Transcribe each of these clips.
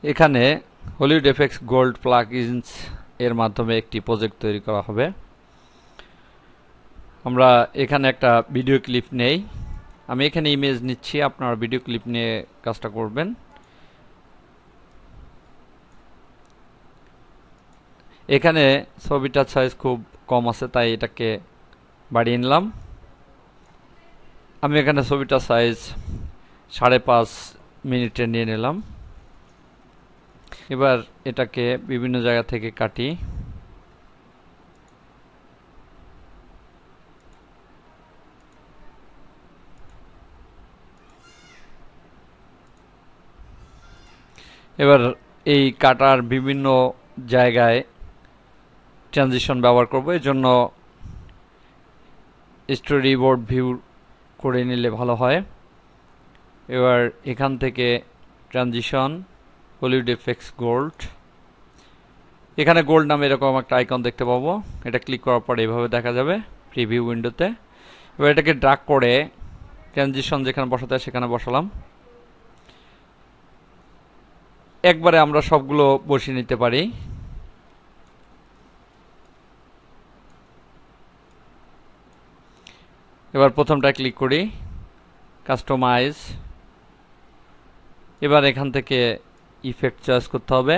এখানে Hollywood FX gold plugins এর মাধ্যমে একটি প্রজেক্ট তৈরি করা হবে। আমরা এখানে একটা ভিডিও ক্লিপ নেই, আমি এখানে ইমেজ নিচ্ছি, আপনারা ভিডিও ক্লিপ নিয়ে কাজটা করবেন। এখানে ছবিটার সাইজ খুব কম আছে, তাই এটাকে বাড়িয়ে নিলাম। আমি এখানে ছবিটার সাইজ 5.5 মিনিটে নিয়ে নিলাম। এবার এটাকে বিভিন্ন জায়গা থেকে কাটি। এবার এই কাটার বিভিন্ন জায়গায় ট্রানজিশন ব্যবহার করব, এর জন্য স্টোরিবোর্ড ভিউ করে নিলে ভালো হয়। এবার এখান থেকে ট্রানজিশন হলিউড এফএক্স গোল্ড, এখানে গোল্ড নামে এরকম একটা আইকন দেখতে পাবো, এটা ক্লিক করার পরে এইভাবে দেখা যাবে প্রিভিউ উইন্ডোতে। এবার এটাকে ড্র্যাগ করে ট্রানজিশন যেখানে বসাতে হয় সেখানে বসালাম। একবারে আমরা সবগুলো বসিয়ে নিতে পারি। এবার প্রথমটা ক্লিক করি, কাস্টমাইজ। এবার এখান থেকে ইফেক্ট চয়েস করতে হবে।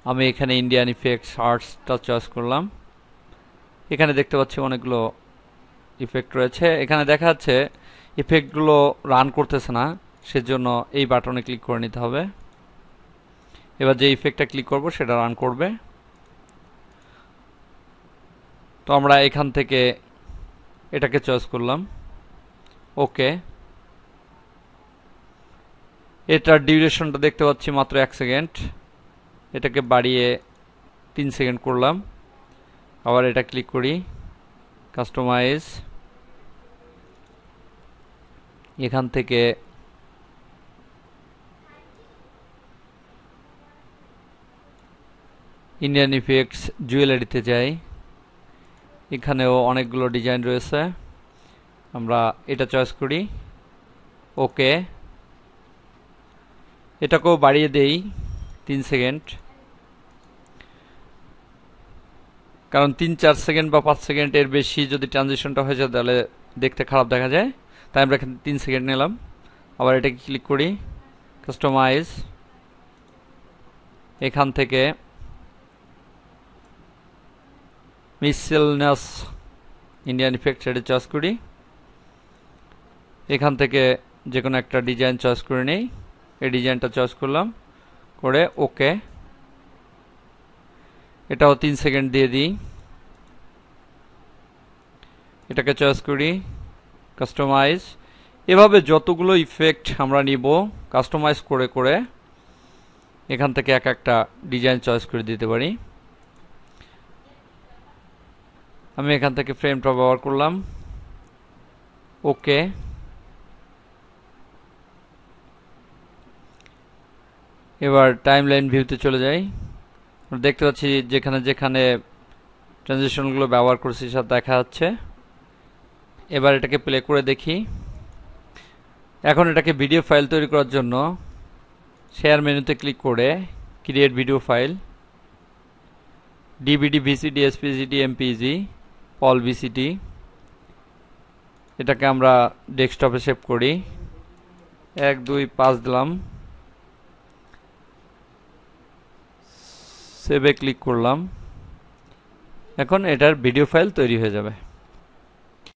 আমি এখানে ইন্ডিয়ান ইফেক্টস আর্টসটা চয়েস করলাম। এখানে দেখতে পাচ্ছি অনেকগুলো ইফেক্ট রয়েছে। এখানে দেখা যাচ্ছে ইফেক্টগুলো রান করতেছে না, সেজন্য এই বাটনে ক্লিক করে নিতে হবে। এবার যে ইফেক্টটা ক্লিক করব সেটা রান করবে। তো আমরা এখান থেকে এটাকে চয়েস করলাম, ওকে। এটার ডিউরেশনটা দেখতে পাচ্ছি মাত্র 1 সেকেন্ড, এটাকে বাড়িয়ে 3 সেকেন্ড করলাম। আবার এটা ক্লিক করি, কাস্টমাইজ। এখান থেকে ইন্ডিয়ান ইফেক্টস জুয়েলারিতে যাই, এখানেও অনেকগুলো ডিজাইন রয়েছে, আমরা এটা চয়েস করি, ওকে। এটাকেও বাড়িয়ে দেই 3 সেকেন্ড, কারণ 3-4 সেকেন্ড বা 5 সেকেন্ড এর বেশি যদি ট্রানজিশনটা হয়ে যায় তাহলে দেখতে খারাপ দেখা যায়, তাই আমরা এখানে 3 সেকেন্ড নিলাম। আবার এটাকে ক্লিক করি, কাস্টমাইজ। এখান থেকে মিসেলনাস ইন্ডিয়ান ইফেক্ট এটা চয়েস করি, এখান থেকে যে কোনো একটা ডিজাইন চয়েস করে নেই, এই ডিজাইনটা চয়েস করলাম, করে ওকে। এটাও 3 সেকেন্ড দিয়ে দিই, এটাকে চয়েস করি, কাস্টমাইজ। এভাবে যতগুলো ইফেক্ট আমরা নিব কাস্টমাইজ করে করে এখান থেকে এক একটা ডিজাইন চয়েস করে দিতে পারি। আমি এখান থেকে ফ্রেমটা ব্যবহার করলাম, ওকে। এবার টাইমলাইন ভিউতে চলে যাই, দেখতে পাচ্ছি যেখানে যেখানে ট্রানজিশনগুলো ব্যবহার করছি সব দেখা যাচ্ছে। এবার এটাকে প্লে করে দেখি। এখন এটাকে ভিডিও ফাইল তৈরি করার জন্য শেয়ার মেনুতে ক্লিক করে create video file, DVD, VCD, এসপিজিডি, এমপিজি, অল ভিসিডি, এটাকে আমরা ডেস্কটপে সেভ করি। 1 2 5 দিলাম, সেভে ক্লিক করলাম। এখন এটার ভিডিও ফাইল তৈরি হয়ে যাবে।